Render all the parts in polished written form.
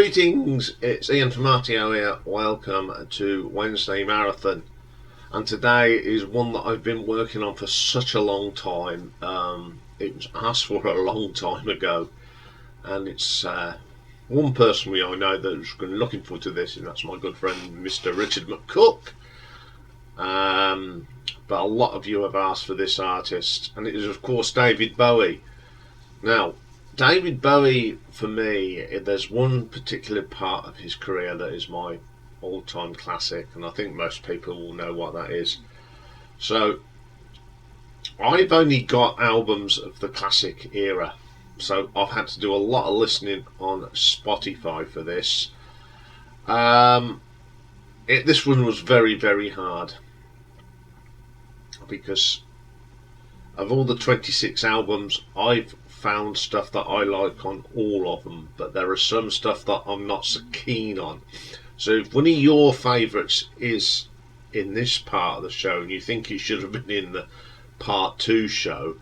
Greetings, it's Iain from RTO here. Welcome to Wednesday Marathon, and today is one that I've been working on for such a long time. It was asked for a long time ago, and it's one person I know that's been looking forward to this, and that's my good friend Mr. Richard McCook. But a lot of you have asked for this artist, and it is of course David Bowie. Now, David Bowie, for me, there's one particular part of his career that is my all-time classic, and I think most people will know what that is. So, I've only got albums of the classic era, so I've had to do a lot of listening on Spotify for this. This one was very, very hard, because of all the 26 albums, I've found stuff that I like on all of them, but there are some stuff that I'm not so keen on. So if one of your favourites is in this part of the show and you think it should have been in the part 2 show,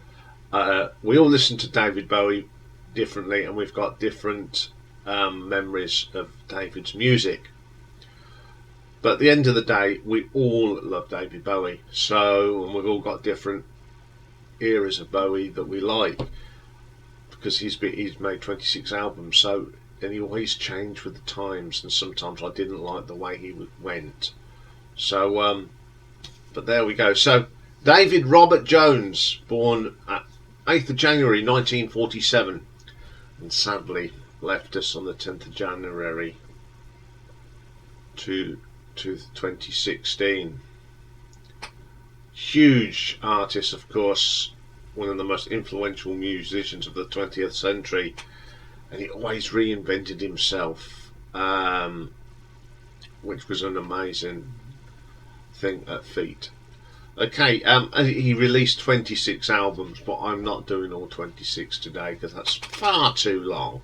we all listen to David Bowie differently, and we've got different memories of David's music. But at the end of the day, we all love David Bowie, and we've all got different eras of Bowie that we like, because he's made 26 albums, and he always changed with the times, and sometimes I didn't like the way he went. But there we go. So, David Robert Jones, born at 8th of January 1947, and sadly left us on the 10th of January to 2016. Huge artist, of course, one of the most influential musicians of the 20th century, and he always reinvented himself, which was an amazing thing at feat. Okay, he released 26 albums, but I'm not doing all 26 today because that's far too long.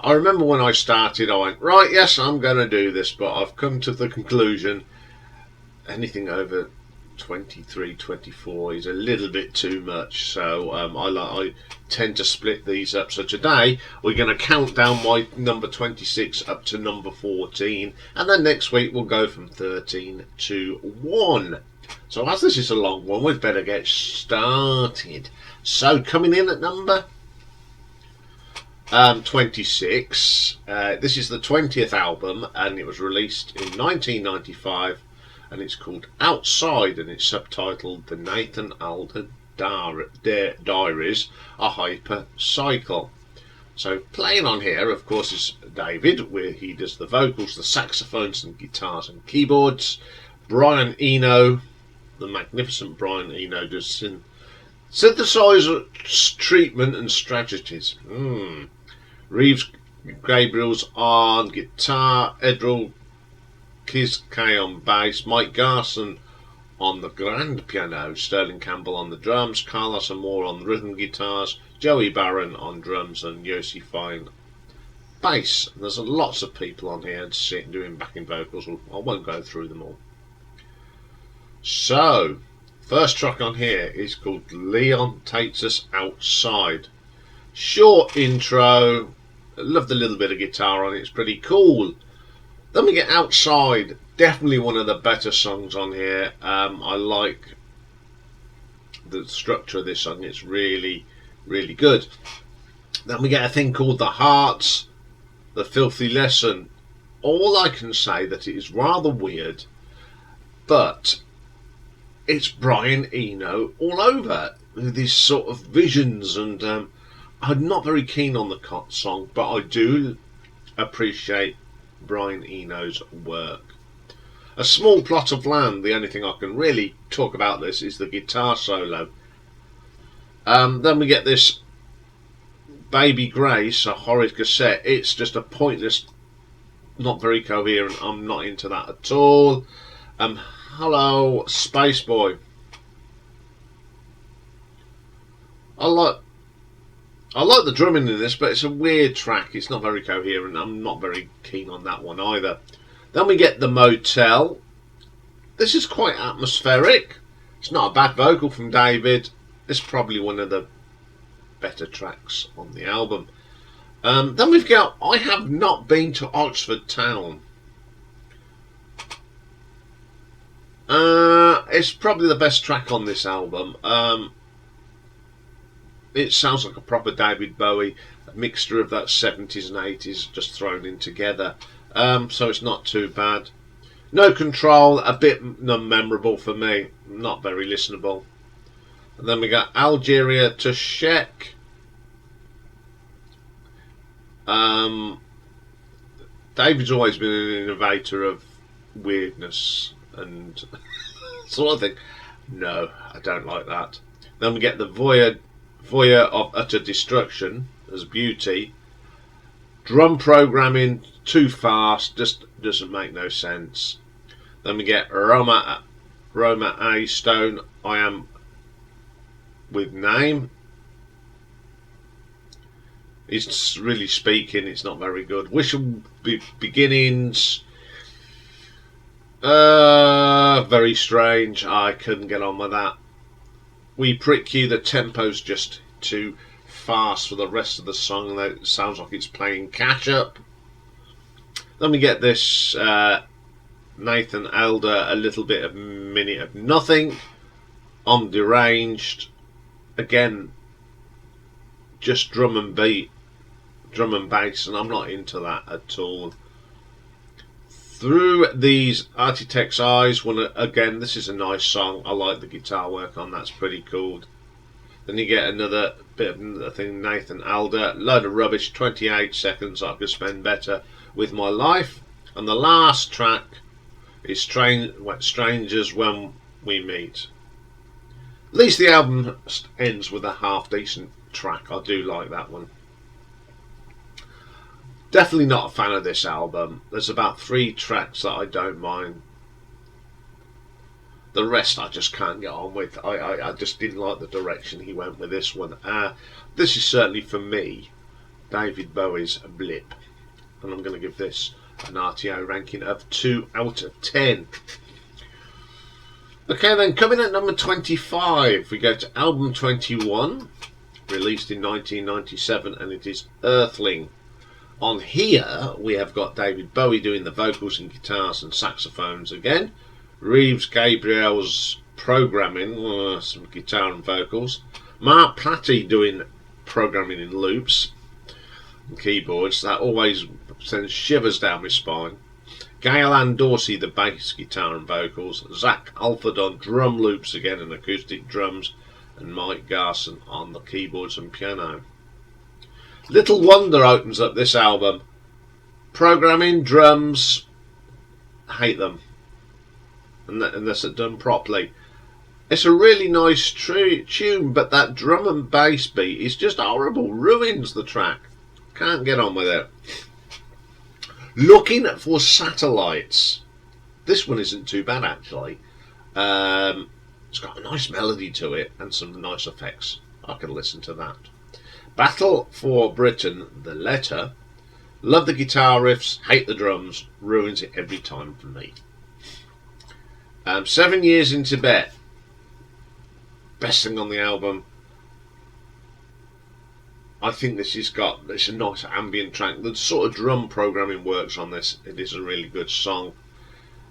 I remember when I started, I went, right, yes, I'm going to do this, but I've come to the conclusion anything over 23, 24 is a little bit too much, so I tend to split these up. So today we're going to count down my number 26 up to number 14, and then next week we'll go from 13 to 1. So as this is a long one, we'd better get started. So coming in at number 26, this is the 20th album, and it was released in 1995, and it's called Outside, and it's subtitled The Nathan Alder Diaries, a Hyper Cycle. So playing on here, of course, is David, where he does the vocals, the saxophones and guitars and keyboards. Brian Eno, the magnificent Brian Eno, does synthesizer treatment and strategies. Reeves Gabriel's on guitar, Edril Kizkay on bass, Mike Garson on the grand piano, Sterling Campbell on the drums, Carlos Amore on rhythm guitars, Joey Barron on drums, and Yossi Fine bass. And there's lots of people on here doing backing vocals. I won't go through them all. So, first track on here is called Leon Takes Us Outside. Short intro. I love the little bit of guitar on it. It's pretty cool. Then we get Outside, definitely one of the better songs on here. I like the structure of this song, it's really, really good. Then we get a thing called The Hearts, The Filthy Lesson. All I can say that it is rather weird, but it's Brian Eno all over, with these sort of visions, and I'm not very keen on the song, but I do appreciate Brian Eno's work. A Small Plot of Land, the only thing I can really talk about this is the guitar solo. Then we get this Baby Grace, a horrid cassette. It's just a pointless, not very coherent. I'm not into that at all. Hello, Space Boy. I like the drumming in this, but it's a weird track. It's not very coherent. I'm not very keen on that one either. Then we get The Motel. This is quite atmospheric. It's not a bad vocal from David. It's probably one of the better tracks on the album. Then we've got I Have Not Been to Oxford Town. It's probably the best track on this album. It sounds like a proper David Bowie, a mixture of that 70s and 80s just thrown in together. So it's not too bad. No Control, a bit non-memorable for me, not very listenable. And then we got Algeria to Sheck. David's always been an innovator of weirdness and sort of thing. No, I don't like that. Then we get the Voyeur of Utter Destruction as Beauty. Drum programming too fast, just doesn't make no sense. Then we get Roma A Stone, I Am With Name. It's really speaking, it's not very good. Wishful Beginnings, very strange. I couldn't get on with that. We Prick You, the tempo's just too fast for the rest of the song. It sounds like it's playing catch up. Then we get this Nathan Elder, A Little Bit of Minute of Nothing on Deranged. Again, just drum and bass, and I'm not into that at all. Through These Architect's Eyes, again, this is a nice song. I like the guitar work on that's pretty cool. Then you get another bit of another thing, Nathan Alder, load of rubbish, 28 seconds I could spend better with my life. And the last track is Strangers When We Meet. At least the album ends with a half decent track. I do like that one. Definitely not a fan of this album. There's about 3 tracks that I don't mind. The rest I just can't get on with. I just didn't like the direction he went with this one. This is certainly for me David Bowie's blip, and I'm going to give this an RTO ranking of 2 out of 10. Okay, then coming at number 25 we go to album 21, released in 1997, and it is Earthling. On here we have got David Bowie doing the vocals and guitars and saxophones again, Reeves Gabriel's programming, some guitar and vocals, Mark Platty doing programming in loops and keyboards. That always sends shivers down my spine. Gail Ann Dorsey the bass guitar and vocals, Zach Alford on drum loops again and acoustic drums, and Mike Garson on the keyboards and piano. Little Wonder opens up this album. Programming, drums, hate them unless it's done properly. It's a really nice tune, but that drum and bass beat is just horrible, ruins the track. Can't get on with it. Looking for Satellites. This one isn't too bad actually. It's got a nice melody to it and some nice effects. I can listen to that. Battle for Britain, the letter. Love the guitar riffs, hate the drums, ruins it every time for me. 7 Years in Tibet. Best thing on the album. I think it's a nice ambient track. The sort of drum programming works on this. It is a really good song.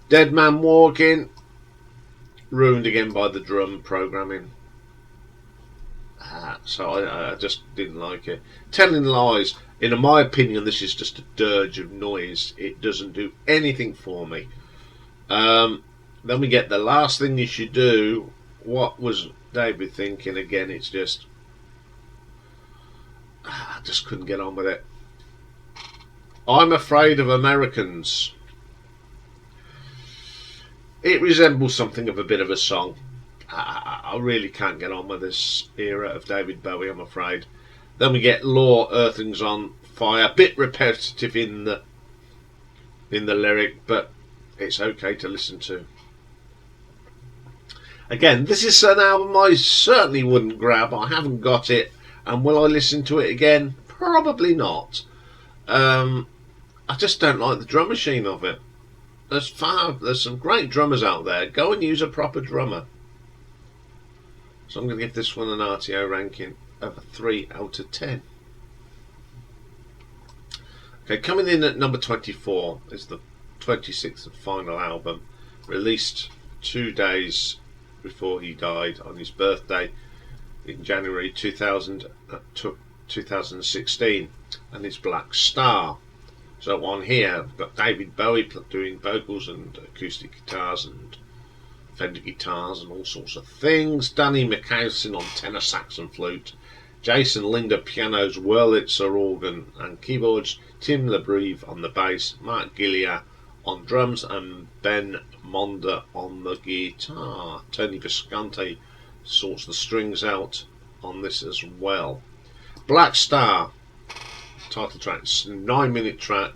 Dead Man Walking, ruined again by the drum programming. So I just didn't like it. Telling Lies, in my opinion, this is just a dirge of noise. It doesn't do anything for me. Then we get The Last Thing You Should Do. What was David thinking? Again, it's just I just couldn't get on with it. I'm Afraid of Americans. It resembles something of a bit of a song. I really can't get on with this era of David Bowie, I'm afraid. Then we get Law, Earthling's on Fire. A bit repetitive in the lyric, but it's okay to listen to. Again, this is an album I certainly wouldn't grab. I haven't got it, and will I listen to it again? Probably not. I just don't like the drum machine of it. There's some great drummers out there. Go and use a proper drummer. So I'm going to give this one an RTO ranking of a 3 out of 10. Okay, coming in at number 24 is the 26th and final album, released 2 days before he died on his birthday in January 2016, and it's Blackstar. So on here we've got David Bowie doing vocals and acoustic guitars and Fender guitars and all sorts of things, Danny McCausen on tenor sax and flute, Jason Linder pianos, Wurlitzer organ and keyboards, Tim LeBreve on the bass, Mark Gillia on drums and Ben Monder on the guitar. Tony Visconti sorts the strings out on this as well. Blackstar, title track, it's a 9-minute track.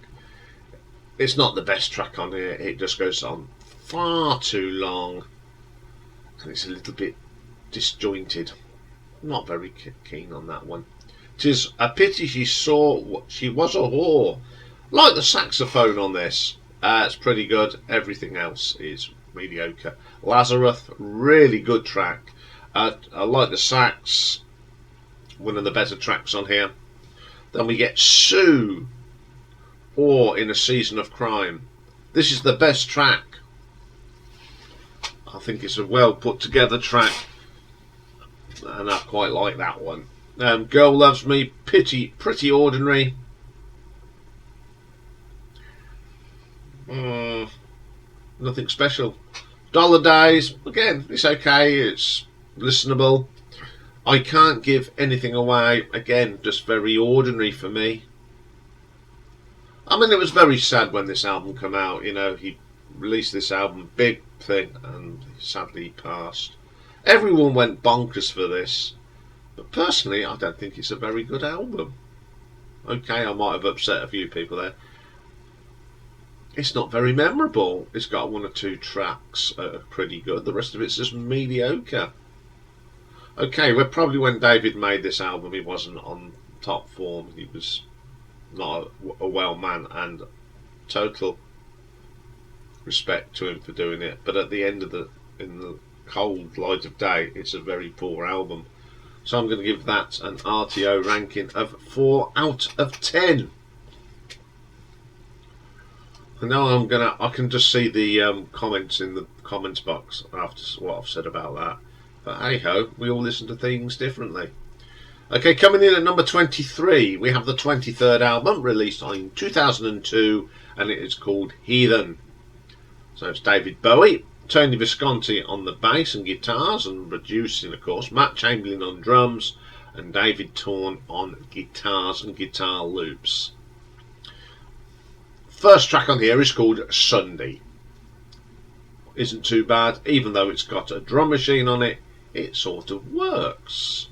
It's not the best track on here, it just goes on far too long and it's a little bit disjointed. Not very keen on that one. 'Tis a pity she was a whore. Like the saxophone on this, it's pretty good. Everything else is mediocre. Lazarus, really good track. I like the sax, one of the better tracks on here. Then we get Sue, or In a Season of Crime. This is the best track. I think it's a well put together track, and I quite like that one. Girl Loves Me, pretty ordinary. Nothing special. Dollar Days, again, it's okay, it's listenable. I Can't Give Anything Away, again, just very ordinary for me. I mean, it was very sad when this album came out, you know, he released this album, big thing, and sadly he passed. Everyone went bonkers for this, but personally I don't think it's a very good album. Okay, I might have upset a few people there. It's not very memorable. It's got 1 or 2 tracks that are pretty good, the rest of it's just mediocre. Okay, well, probably when David made this album he wasn't on top form, he was not a well man, and total respect to him for doing it, but at the end of in the cold light of day, it's a very poor album. So I'm going to give that an RTO ranking of 4 out of 10. And now I can just see the comments in the comments box after what I've said about that. But hey ho, we all listen to things differently. Okay, coming in at number 23, we have the 23rd album, released in 2002, and it is called Heathen. So it's David Bowie, Tony Visconti on the bass and guitars and producing, of course, Matt Chamberlain on drums and David Torn on guitars and guitar loops. First track on here is called Sunday. Isn't too bad, even though it's got a drum machine on it, it sort of works.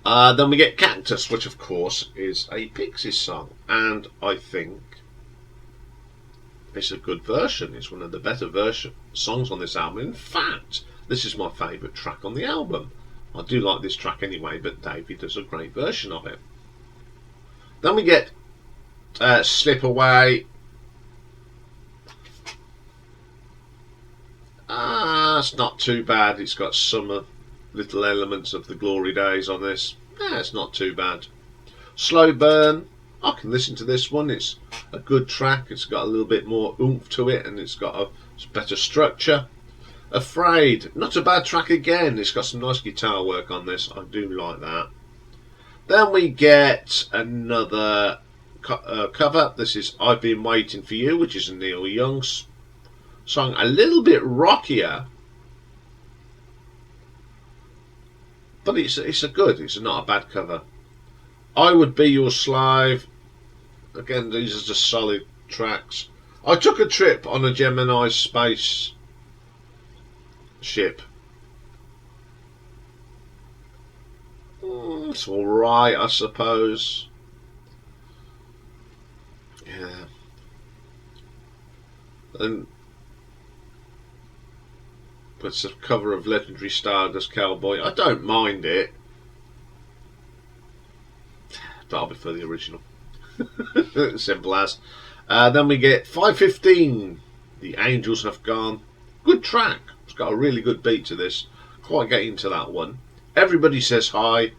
Then we get Cactus, which of course is a Pixies song, and I think it's a good version. It's one of the better songs on this album. In fact, this is my favourite track on the album. I do like this track anyway, but David does a great version of it. Then we get Slip Away. It's not too bad. It's got some little elements of the glory days on this. It's not too bad. Slow Burn, I can listen to this one. It's a good track. It's got a little bit more oomph to it, and it's got a better structure. Afraid, not a bad track again. It's got some nice guitar work on this. I do like that. Then we get another cover. This is I've Been Waiting for You, which is a Neil Young song, a little bit rockier, but it's not a bad cover. I Would Be Your Slave, again, these are just solid tracks. I took a trip on a Gemini space ship. It's alright, I suppose. Yeah. And it's a cover of Legendary Stardust Cowboy. I don't mind it, but I'll prefer the original. Simple as. Then we get 5:15. The Angels Have Gone. Good track. It's got a really good beat to this. Quite get into that one. Everybody Says Hi.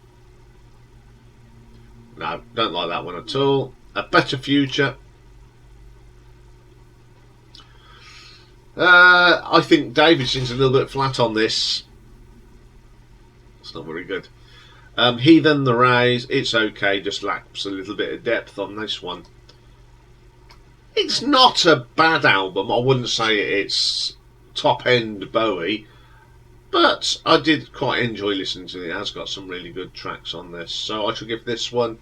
No, don't like that one at all. A Better Future. I think David sings a little bit flat on this. It's not very good. Heathen, The Rays, it's okay, just lacks a little bit of depth on this one. It's not a bad album. I wouldn't say it's top end Bowie, but I did quite enjoy listening to it. It has got some really good tracks on this, so I shall give this one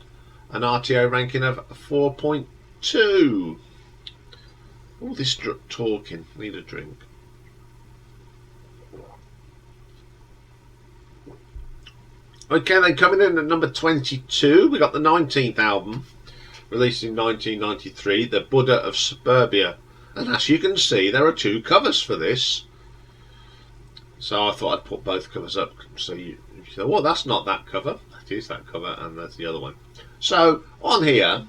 an RTO ranking of 4.2. All this talking, need a drink. Okay, then coming in at number 22, we got the 19th album, released in 1993, the Buddha of Suburbia. And as you can see, there are two covers for this. So I thought I'd put both covers up. So you say, well, that's not that cover. That is that cover, and that's the other one. So on here,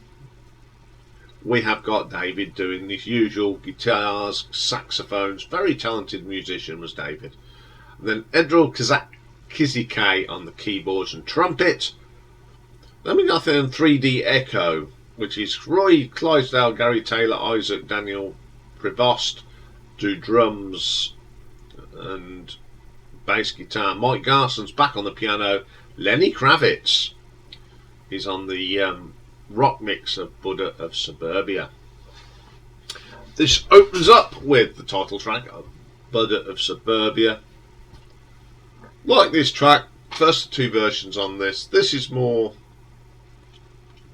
we have got David doing his usual guitars, saxophones. Very talented musician was David. And then Edril Kizike on the keyboards and trumpet. Then we got the 3D Echo, which is Roy Clydesdale, Gary Taylor, Isaac, Daniel Prevost do drums and bass guitar. Mike Garson's back on the piano. Lenny Kravitz is on the rock mix of Buddha of Suburbia. This opens up with the title track of Buddha of Suburbia. Like this track, first two versions on this. This is more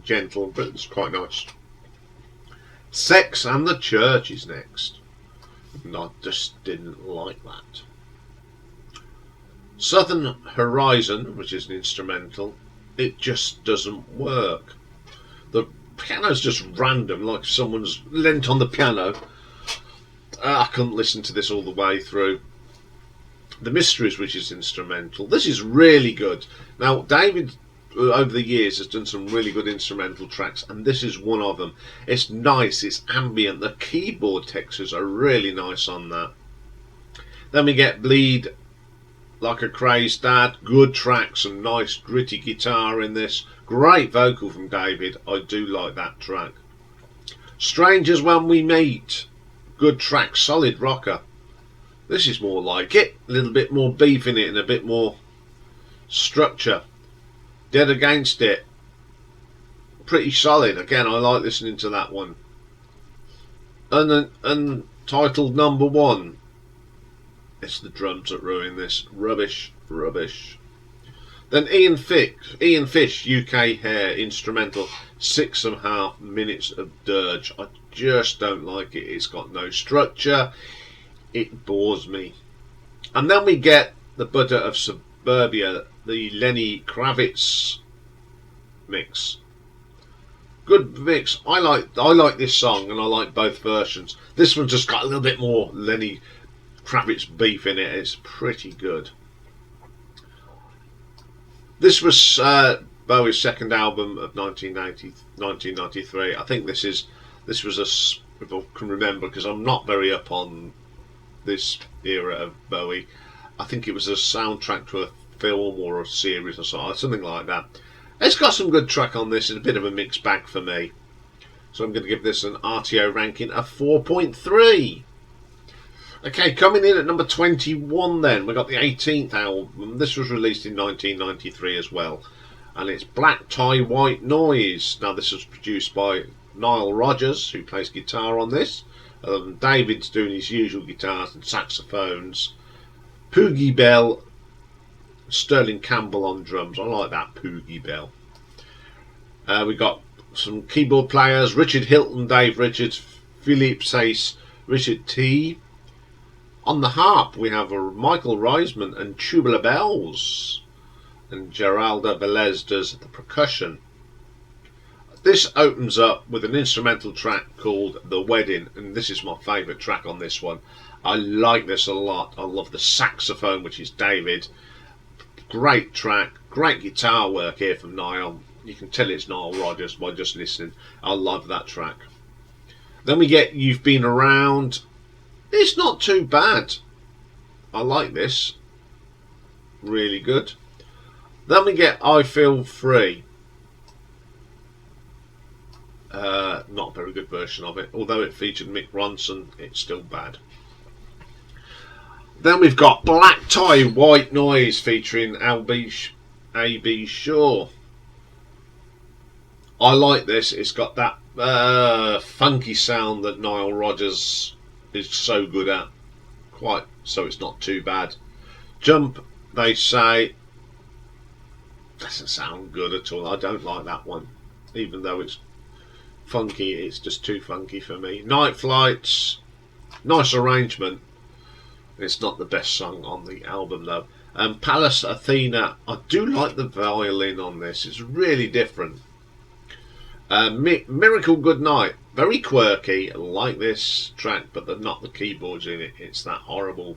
gentle, but it's quite nice. Sex and the Church is next. And I just didn't like that. Southern Horizon, which is an instrumental, it just doesn't work. The piano's just random, like someone's leant on the piano. I couldn't listen to this all the way through. The Mysteries, which is instrumental, this is really good. Now, David, over the years, has done some really good instrumental tracks, and this is one of them. It's nice, it's ambient, the keyboard textures are really nice on that. Then we get Bleed Like a Crazed Dad, good track, some nice gritty guitar in this. Great vocal from David, I do like that track. Strangers When We Meet, good track, solid rocker. This is more like it, a little bit more beef in it and a bit more structure. Dead Against It, pretty solid. Again, I like listening to that one. Untitled Number One, it's the drums that ruin this. Rubbish, rubbish. Then Ian Fish, UK Hair, instrumental, 6.5 minutes of dirge. I just don't like it. It's got no structure. It bores me. And then we get the Buddha of Suburbia, the Lenny Kravitz mix. Good mix. I like this song, and I like both versions. This one's just got a little bit more Lenny Kravitz beef in it. It's pretty good. This was Bowie's second album of 1993. I think this was if I can remember, because I'm not very up on this era of Bowie. I think it was a soundtrack to a film or a series or something like that. It's got some good track on this. It's a bit of a mixed bag for me, so I'm going to give this an RTO ranking of 4.3. Okay, coming in at number 21 then, we got the 18th album. This was released in 1993 as well, and it's Black Tie White Noise. Now this was produced by Nile Rodgers, who plays guitar on this. David's doing his usual guitars and saxophones. Poogie Bell, Sterling Campbell on drums. I like that, Poogie Bell. We got some keyboard players: Richard Hilton, Dave Richards, Philippe Sace, Richard T. On the harp we have Michael Reisman and Tubular Bells, and Geralda Velez does the percussion. This opens up with an instrumental track called The Wedding, and this is my favourite track on this one. I like this a lot. I love the saxophone, which is David. Great track, great guitar work here from Niall. You can tell it's Nile Rodgers by just listening. I love that track. Then we get You've Been Around. It's not too bad. I like this. Really good. Then we get I Feel Free. Not a very good version of it. Although it featured Mick Ronson, it's still bad. Then we've got Black Tie White Noise featuring A.B. Shaw. I like this. It's got that funky sound that Nile Rodgers is so good at. Quite so it's not too bad. Jump, they say, doesn't sound good at all. I don't like that one. Even though it's funky, it's just too funky for me. Night Flights, nice arrangement. It's not the best song on the album though. Palace Athena, I do like the violin on this. It's really different. Miracle Goodnight, very quirky. I like this track, but not the keyboards in it. It's that horrible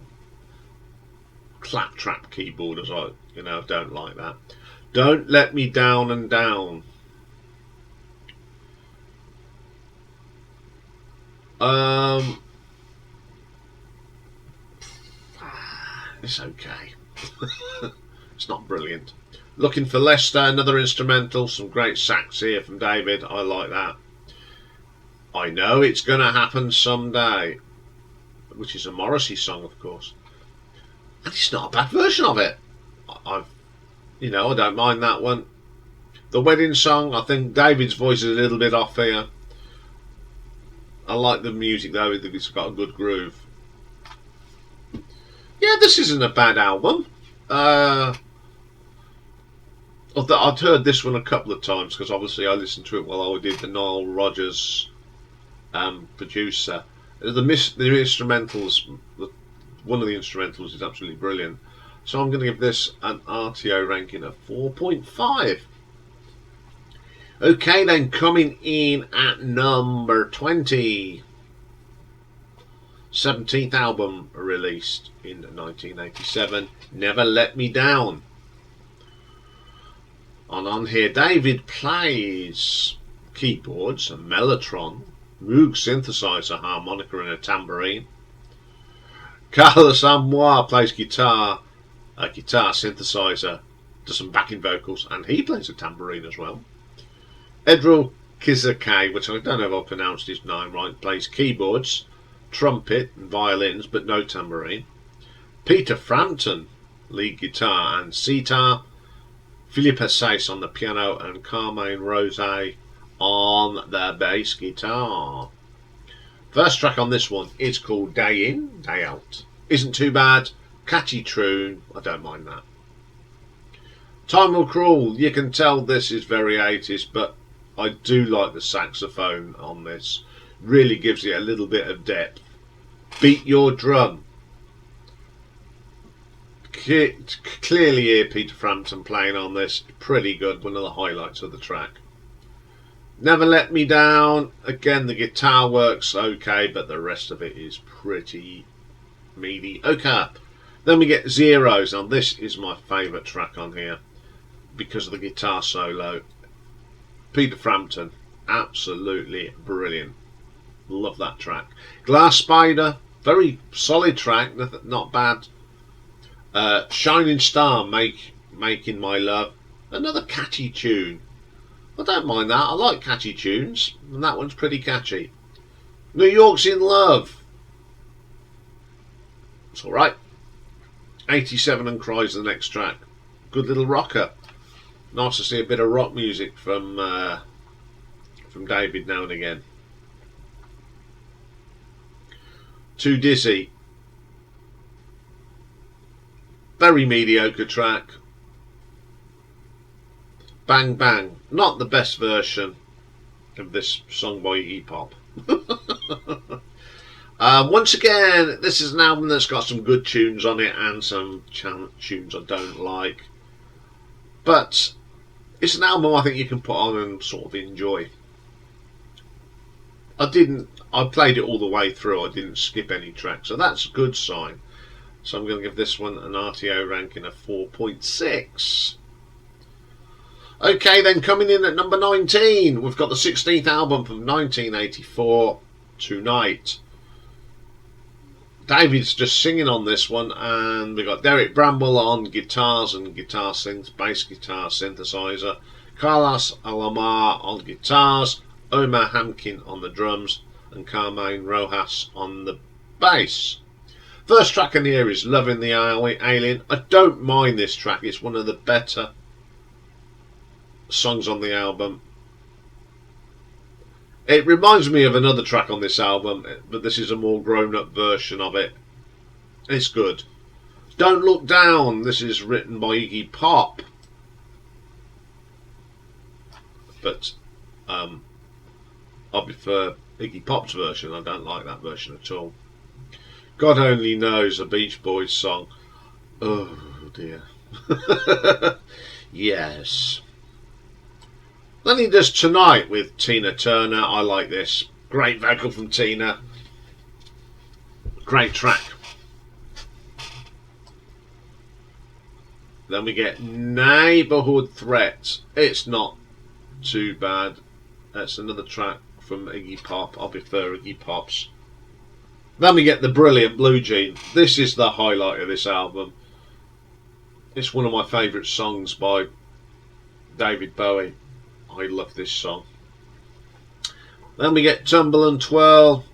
claptrap keyboard, as I don't like that. Don't Let Me Down and Down. It's okay. It's not brilliant. Looking for Leicester, another instrumental. Some great sax here from David. I like that. I Know It's Gonna Happen Someday, which is a Morrissey song, of course. And it's not a bad version of it. I don't mind that one. The Wedding Song, I think David's voice is a little bit off here. I like the music though, it's got a good groove. Yeah, this isn't a bad album. I'd heard this one a couple of times because obviously I listened to it while I did the Nile Rodgers producer. The instrumentals, one of the instrumentals is absolutely brilliant. So I'm going to give this an RTO ranking of 4.5. Okay, then coming in at number 20. 17th album released in 1987, Never Let Me Down. And on here, David plays keyboards, a mellotron, Moog synthesizer, harmonica and a tambourine. Carlos Amoir plays guitar, a guitar synthesizer, does some backing vocals, and he plays a tambourine as well. Edril Kizake, which I don't know if I pronounced his name right, plays keyboards, trumpet and violins, but no tambourine. Peter Frampton, lead guitar and sitar. Philippe Seyss on the piano and Carmine Rose on the bass guitar. First track on this one is called Day In, Day Out. Isn't too bad, catchy tune, I don't mind that. Time Will Crawl, you can tell this is very 80s, but I do like the saxophone on this. Really gives it a little bit of depth. Beat Your Drum. Clearly hear Peter Frampton playing on this. Pretty good, one of the highlights of the track. Never Let Me Down. Again, the guitar works okay, but the rest of it is pretty mediocre. Then we get Zeros. Now this is my favourite track on here because of the guitar solo. Peter Frampton, absolutely brilliant. Love that track. Glass Spider, very solid track, not bad. Shining Star, Making My Love, another catchy tune. I don't mind that. I like catchy tunes, and that one's pretty catchy. New York's in Love. It's alright. 87 and Cries the next track. Good little rocker. Nice to see a bit of rock music from David now and again. Too Dizzy. Very mediocre track. Bang Bang. Not the best version of this song by E-Pop. Once again, this is an album that's got some good tunes on it and some tunes I don't like. But it's an album I think you can put on and sort of enjoy. I played it all the way through. I didn't skip any tracks, so that's a good sign. So I'm going to give this one an RTO ranking of 4.6. Okay, then coming in at number 19, we've got the 16th album from 1984, Tonight. David's just singing on this one, and we've got Derek Bramwell on guitars and guitar synth, bass guitar synthesizer, Carlos Alomar on guitars, Omar Hamkin on the drums, and Carmine Rojas on the bass. First track in here is Loving the Alien. I don't mind this track, it's one of the better songs on the album. It reminds me of another track on this album, but this is a more grown up version of it. It's good. Don't Look Down, this is written by Iggy Pop, but I prefer Iggy Pop's version. I don't like that version at all. God Only Knows, a Beach Boys song. Oh dear. Yes. Then he does Tonight with Tina Turner. I like this. Great vocal from Tina. Great track. Then we get Neighborhood Threat. It's not too bad. That's another track from Iggy Pop. I prefer Iggy Pop's. Then we get the brilliant Blue Jean. This is the highlight of this album. It's one of my favourite songs by David Bowie. I love this song. Then we get Tumble and Twirl.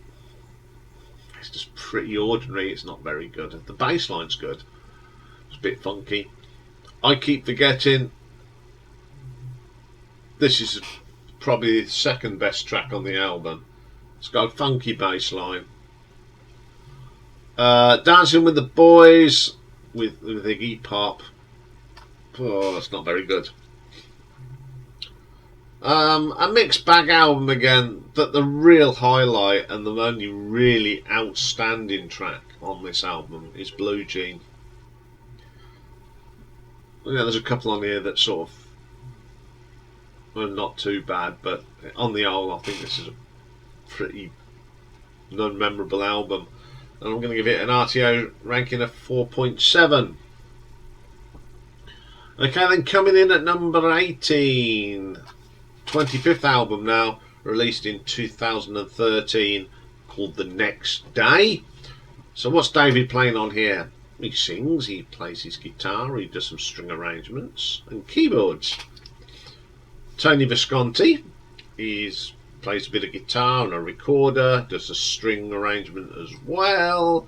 It's just pretty ordinary. It's not very good. The bass line's good. It's a bit funky. I Keep Forgetting. This is probably the second best track on the album. It's got a funky bass line. Dancing with the Boys with Iggy Pop. Oh, that's not very good. A mixed bag album again, but the real highlight and the only really outstanding track on this album is Blue Jean. Yeah, there's a couple on here that sort of are not too bad, but on the whole I think this is a pretty non-memorable album, and I'm going to give it an RTO ranking of 4.7. Okay, then coming in at number 18, 25th album now, released in 2013, called The Next Day. So what's David playing on here? He sings, he plays his guitar, he does some string arrangements and keyboards. Tony Visconti, he plays a bit of guitar and a recorder, does a string arrangement as well.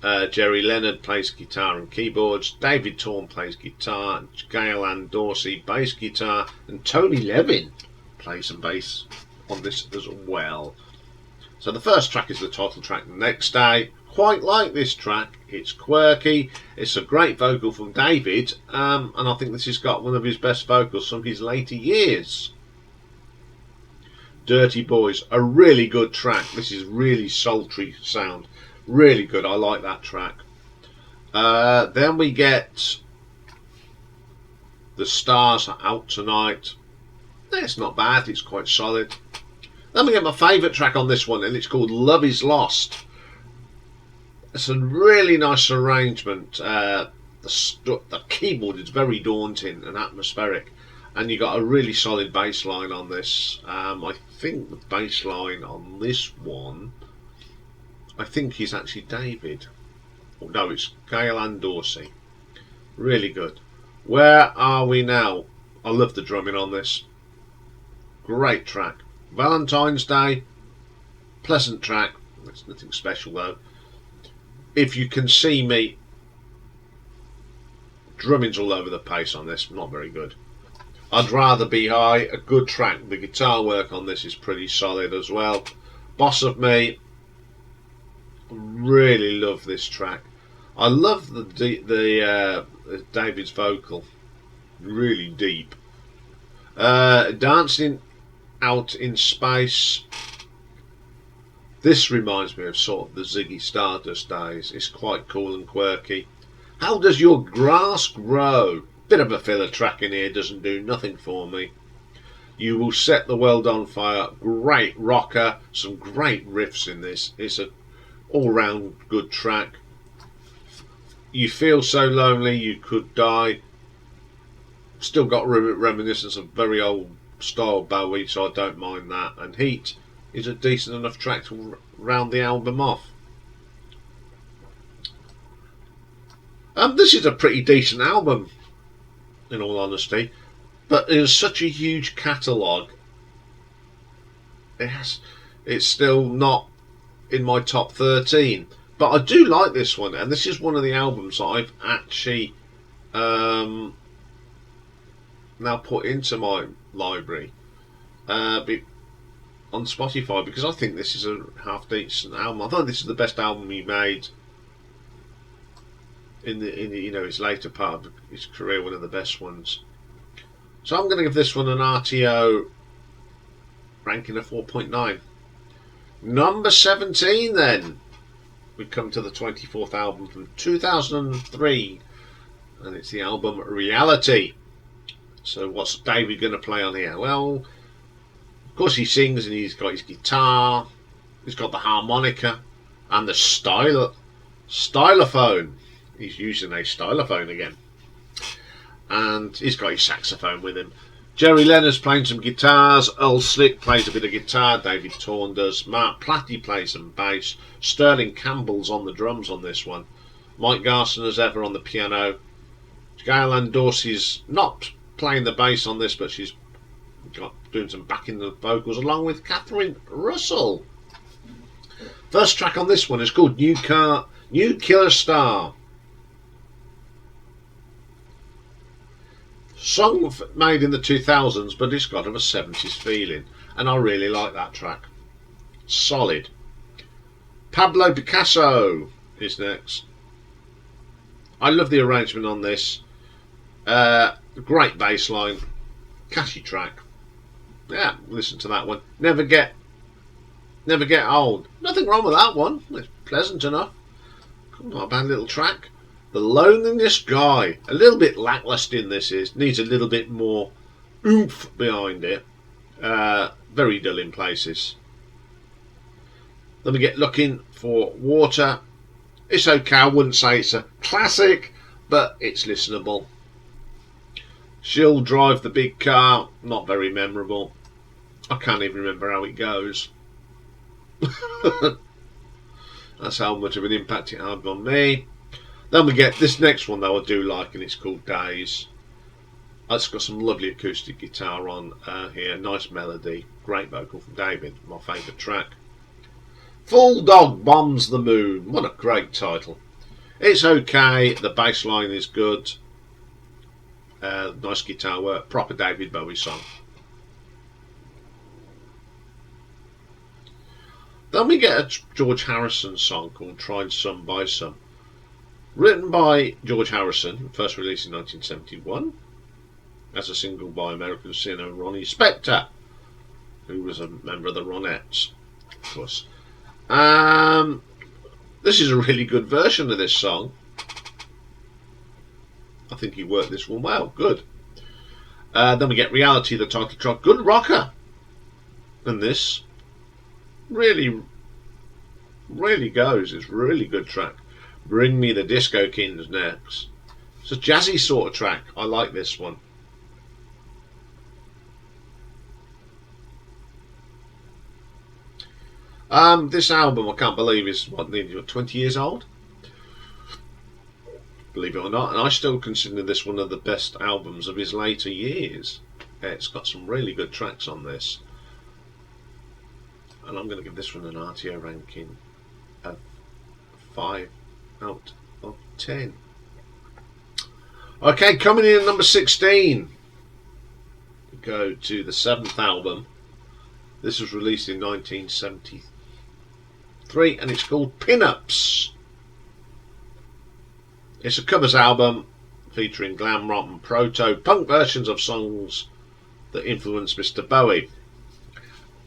Jerry Leonard plays guitar and keyboards. David Torn plays guitar. Gail Ann Dorsey bass guitar, and Tony Levin plays some bass on this as well. So the first track is the title track, Next Day. Quite like this track. It's quirky. It's a great vocal from David, and I think this has got one of his best vocals from his later years. Dirty Boys, a really good track. This is really sultry sound. Really good. I like that track. Then we get The Stars Are Out Tonight. It's not bad. It's quite solid. Then we get my favourite track on this one, and it's called Love Is Lost. It's a really nice arrangement. The keyboard is very daunting and atmospheric, and you got a really solid bass line on this. I think the bass line on this one, I think he's actually David. Oh, no, it's Gail Ann Dorsey. Really good. Where Are We Now? I love the drumming on this. Great track. Valentine's Day, pleasant track. It's nothing special though. If You Can See Me, drumming's all over the place on this. Not very good. I'd Rather Be High, a good track. The guitar work on this is pretty solid as well. Boss of Me, really love this track. I love the David's vocal, really deep. Dancing Out in Space. This reminds me of sort of the Ziggy Stardust days. It's quite cool and quirky. How Does Your Grass Grow? Bit of a filler track in here, doesn't do nothing for me. You Will Set the World on Fire. Great rocker, some great riffs in this. It's a all-round good track. You Feel So Lonely You Could Die. Still got reminiscence of very old style Bowie, so I don't mind that. And Heat is a decent enough track to round the album off. This is a pretty decent album, in all honesty, but there's such a huge catalogue It's still not in my top 13, but I do like this one, and this is one of the albums that I've actually now put into my library on Spotify, because I think this is a half decent album. I think this is the best album he made in the his later part of his career, one of the best ones. So I'm going to give this one an RTO ranking of 4.9. Number 17 then. We come to the 24th album from 2003, and it's the album Reality. So what's David going to play on here? Well, of course he sings, and he's got his guitar, he's got the harmonica, and the stylophone. He's using a stylophone again. And he's got his saxophone with him. Jerry Leonard's playing some guitars, Earl Slick plays a bit of guitar, David Torn does, Mark Platty plays some bass, Sterling Campbell's on the drums on this one, Mike Garson as ever on the piano, Gail Ann Dorsey's not playing the bass on this, but she's doing some backing the vocals along with Catherine Russell. First track on this one is called New Killer Star. Song made in the 2000s, but it's got a 70s feeling, and I really like that track. Solid. Pablo Picasso is next. I love the arrangement on this. Great bass line, catchy track. Yeah, listen to that one. Never get old. Nothing wrong with that one. It's pleasant enough. Not a bad little track. The Loneliness Guy. A little bit lacklustre in this is. Needs a little bit more oomph behind it. Very dull in places. Then we get Looking for Water. It's okay. I wouldn't say it's a classic, but it's listenable. She'll Drive the Big Car. Not very memorable. I can't even remember how it goes. That's how much of an impact it had on me. Then we get this next one though I do like, and it's called Days. It's got some lovely acoustic guitar on here, nice melody, great vocal from David, my favourite track. Full Dog Bombs the Moon, what a great title. It's okay, the bass line is good, nice guitar work, proper David Bowie song. Then we get a George Harrison song called Tried Some by Some. Written by George Harrison, first released in 1971 as a single by American singer Ronnie Spector, who was a member of the Ronettes, of course. This is a really good version of this song. I think he worked this one well, good. Then we get Reality, the title track, good rocker. And this really goes, it's a really good track. Bring Me the Disco Kings next. It's a jazzy sort of track. I like this one. This album, I can't believe, is nearly 20 years old. Believe it or not, and I still consider this one of the best albums of his later years. It's got some really good tracks on this, and I'm going to give this one an RTO ranking of 5 out of 10. Okay, coming in at number 16, we go to the 7th album. This was released in 1973, and it's called Pinups. It's a covers album featuring glam rock and proto-punk versions of songs that influenced Mr. Bowie.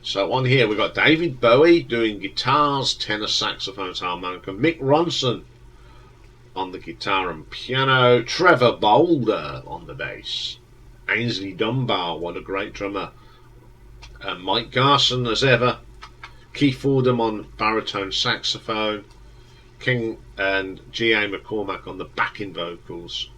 So on here we've got David Bowie doing guitars, tenor, saxophones, harmonica, Mick Ronson on the guitar and piano, Trevor Boulder on the bass, Ainsley Dunbar, what a great drummer, and Mike Garson as ever, Keith Fordham on baritone saxophone, King and G.A. McCormack on the backing vocals.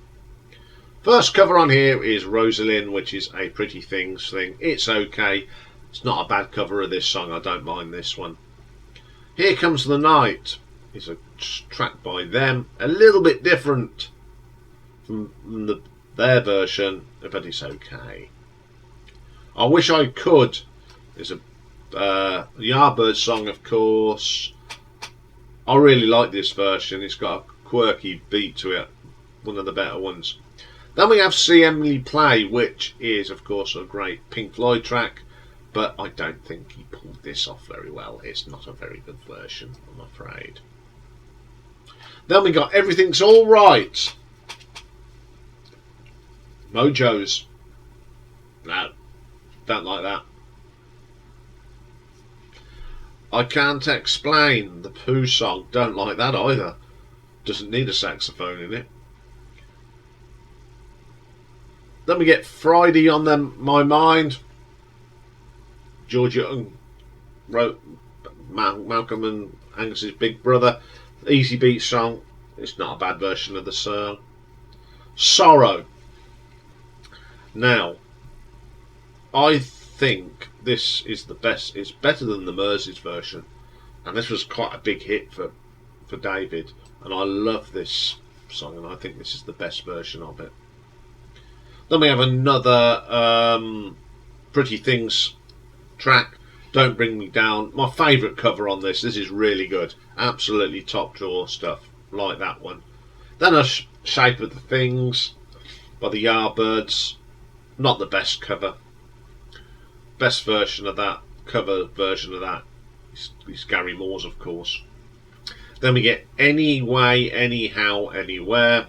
First cover on here is Rosalind, which is a Pretty Things thing. It's okay. It's not a bad cover of this song. I don't mind this one. Here Comes the Night is a track by them. A little bit different from their version, but it's okay. I Wish I Could is a Yardbird song, of course. I really like this version. It's got a quirky beat to it. One of the better ones. Then we have See Emily Play, which is, of course, a great Pink Floyd track. But I don't think he pulled this off very well. It's not a very good version, I'm afraid. Then we got Everything's Alright. Mojo's. No, don't like that. I Can't Explain, the Pooh song. Don't like that either. Doesn't need a saxophone in it. Then we get Friday on My Mind. George Young wrote Malcolm and Angus's big brother. Easy beat song. It's not a bad version of the song. Sorrow. Now, I think this is the best. It's better than the Mersey's version, and this was quite a big hit for David, and I love this song, and I think this is the best version of it. Then we have another Pretty Things track, Don't Bring Me Down. My favourite cover on this. This is really good. Absolutely top drawer stuff. Like that one. Then a Shape of the Things by the Yardbirds. Not the best cover. Best version of that, cover version of that, is Gary Moore's, of course. Then we get Anyway, Anyhow, Anywhere,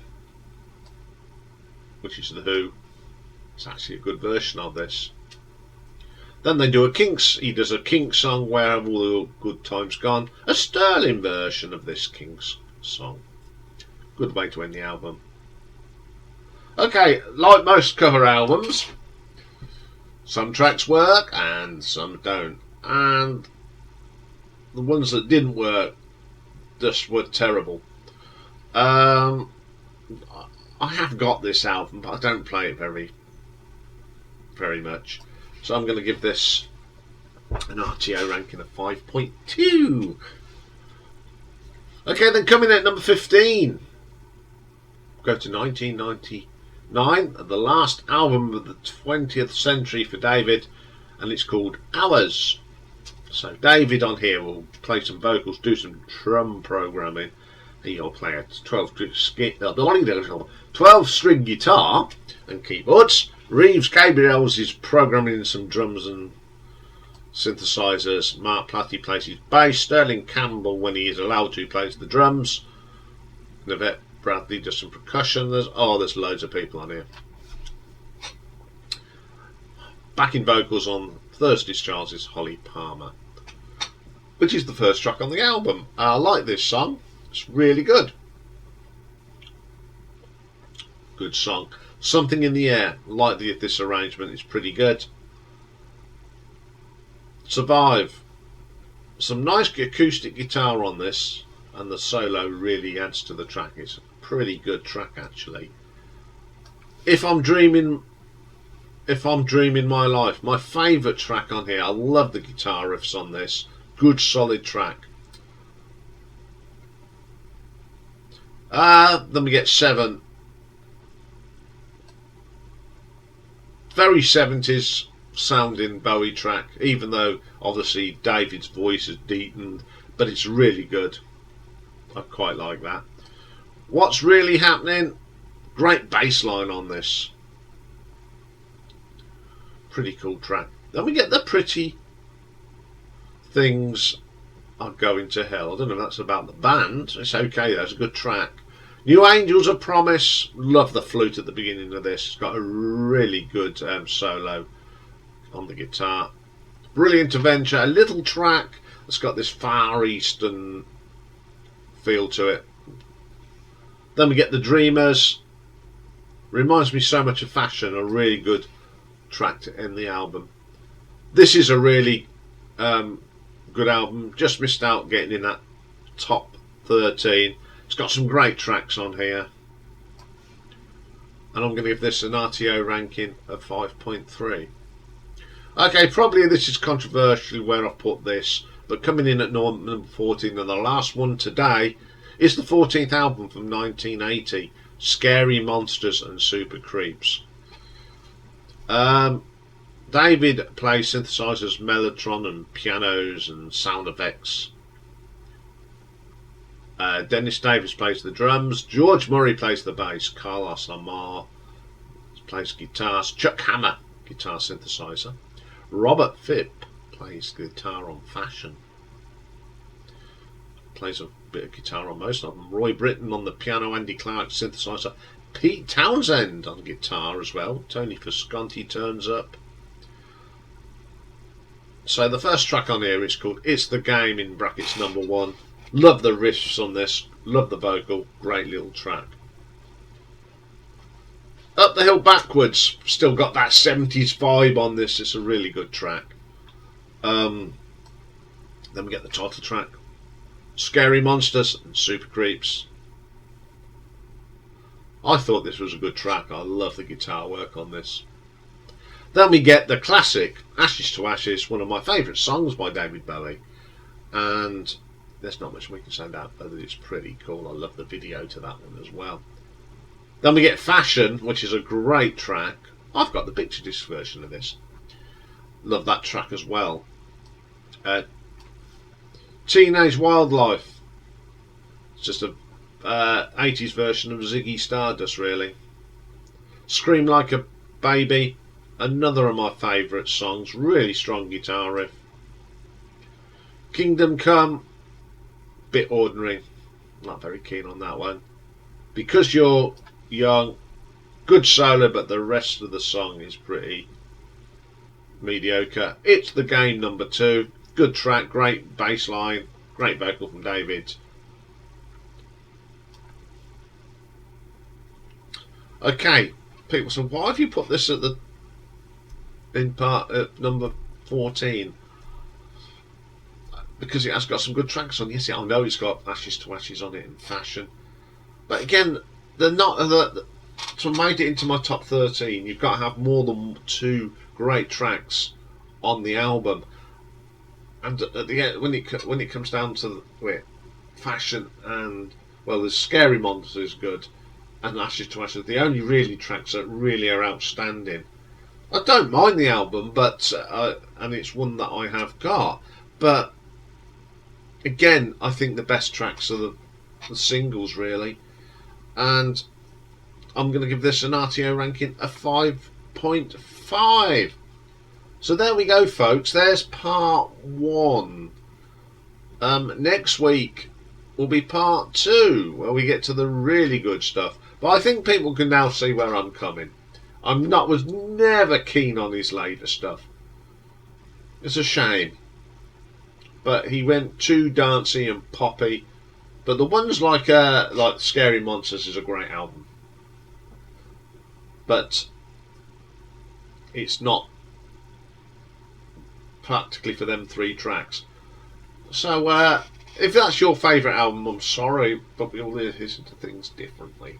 which is The Who. It's actually a good version of this. Then they do he does a Kinks song, Where Have All the Good Times Gone? A Sterling version of this Kinks song. Good way to end the album. Okay, like most cover albums, some tracks work and some don't. And the ones that didn't work just were terrible. I have got this album, but I don't play it very much. So I'm going to give this an RTO ranking of 5.2. Okay, then coming in at number 15. Go to 1999, the last album of the 20th century for David, and it's called Hours. So David on here will play some vocals, do some drum programming. He'll play a 12-string guitar and keyboards. Reeves Gabriels is programming some drums and synthesizers. Mark Platty plays his bass. Sterling Campbell, when he is allowed to, plays the drums. Nivette Bradley does some percussion. There's loads of people on here. Backing vocals on Thursday's Charles is Holly Palmer, which is the first track on the album. I like this song. It's really good. Good song. Something in the Air. I like this arrangement. It's pretty good. Survive. Some nice acoustic guitar on this, and the solo really adds to the track. It's a pretty good track, actually. If I'm Dreaming My Life, my favourite track on here. I love the guitar riffs on this. Good solid track. Then we get 7. Very 70s sounding Bowie track, even though obviously David's voice is deepened, but it's really good. I quite like that. What's Really Happening? Great bass line on this. Pretty cool track. Then we get the Pretty Things Are Going to Hell. I don't know if that's about the band. It's okay, that's a good track. New Angels of Promise. Love the flute at the beginning of this. It's got a really good solo on the guitar. Brilliant Adventure. A little track that's got this Far Eastern feel to it. Then we get The Dreamers. Reminds me so much of Fashion. A really good track to end the album. This is a really good album. Just missed out getting in that top 13. It's got some great tracks on here, and I'm going to give this an RTO ranking of 5.3. Okay, probably this is controversial where I've put this, but coming in at number 14, and the last one today, is the 14th album from 1980, Scary Monsters and Super Creeps. Don't David plays synthesizers, mellotron and pianos and sound effects. Dennis Davis plays the drums. George Murray plays the bass. Carlos Lamar plays guitars. Chuck Hammer, guitar synthesizer. Robert Phipp plays guitar on Fashion. Plays a bit of guitar on most of them. Roy Britton on the piano. Andy Clark synthesizer. Pete Townsend on guitar as well. Tony Visconti turns up. So the first track on here is called It's the Game in brackets number 1. Love the riffs on this. Love the vocal. Great little track. Up the Hill Backwards. Still got that 70s vibe on this. It's a really good track. Then we get the title track. Scary Monsters and Super Creeps. I thought this was a good track. I love the guitar work on this. Then we get the classic Ashes to Ashes, one of my favourite songs by David Bowie. And there's not much we can say about, but it's pretty cool. I love the video to that one as well. Then we get Fashion, which is a great track. I've got the picture disc version of this. Love that track as well. Teenage Wildlife. It's just a 80s version of Ziggy Stardust, really. Scream Like a Baby. Another of my favourite songs. Really strong guitar riff. Kingdom Come. Bit ordinary. Not very keen on that one. Because You're Young. Good solo, but the rest of the song is pretty mediocre. It's the Game number 2. Good track. Great bass line. Great vocal from David. Okay. People say, why have you put this at the in part number 14? Because it has got some good tracks on. Yes, I know it's got Ashes to Ashes on it and Fashion, but again, they're not to make it into my top 13. You've got to have more than 2 great tracks on the album. And at the end, when it comes down to Fashion and the Scary Monsters is good, and Ashes to Ashes, the only really tracks that really are outstanding. I don't mind the album, but and it's one that I have got. But again, I think the best tracks are the singles, really. And I'm going to give this an RTO ranking of 5.5. So there we go, folks. There's part 1. Next week will be part 2, where we get to the really good stuff. But I think people can now see where I'm coming. Was never keen on his later stuff. It's a shame. But he went too dancey and poppy. But the ones like Scary Monsters is a great album. But it's not practically for them 3 tracks. So if that's your favourite album, I'm sorry, but we all listen to things differently.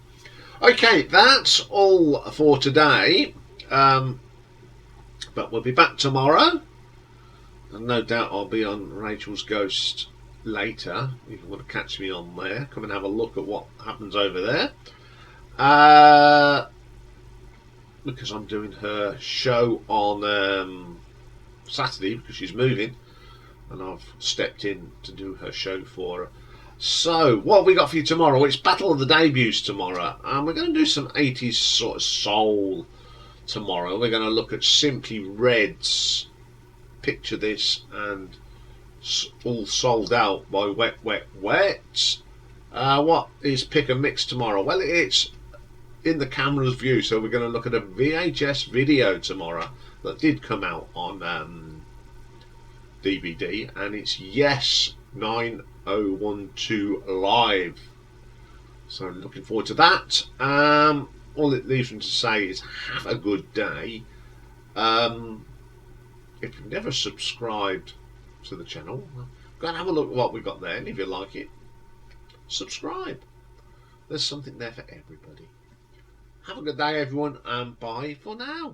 Okay, that's all for today. But we'll be back tomorrow. And no doubt I'll be on Rachel's Ghost later. If you want to catch me on there, come and have a look at what happens over there. Because I'm doing her show on Saturday, because she's moving. And I've stepped in to do her show for her. So, what have we got for you tomorrow? It's Battle of the Debuts tomorrow. And we're going to do some 80s sort of soul tomorrow. We're going to look at Simply Red's Picture This and All Sold Out by Wet Wet Wet. What is Pick and Mix tomorrow? Well, it's in the camera's view, so we're going to look at a VHS video tomorrow that did come out on DVD, and it's Yes 9012 Live. So I'm looking forward to that. All it leaves me to say is have a good day. If you've never subscribed to the channel, go and have a look at what we've got there, and if you like it, subscribe. There's something there for everybody. Have a good day, everyone, and bye for now.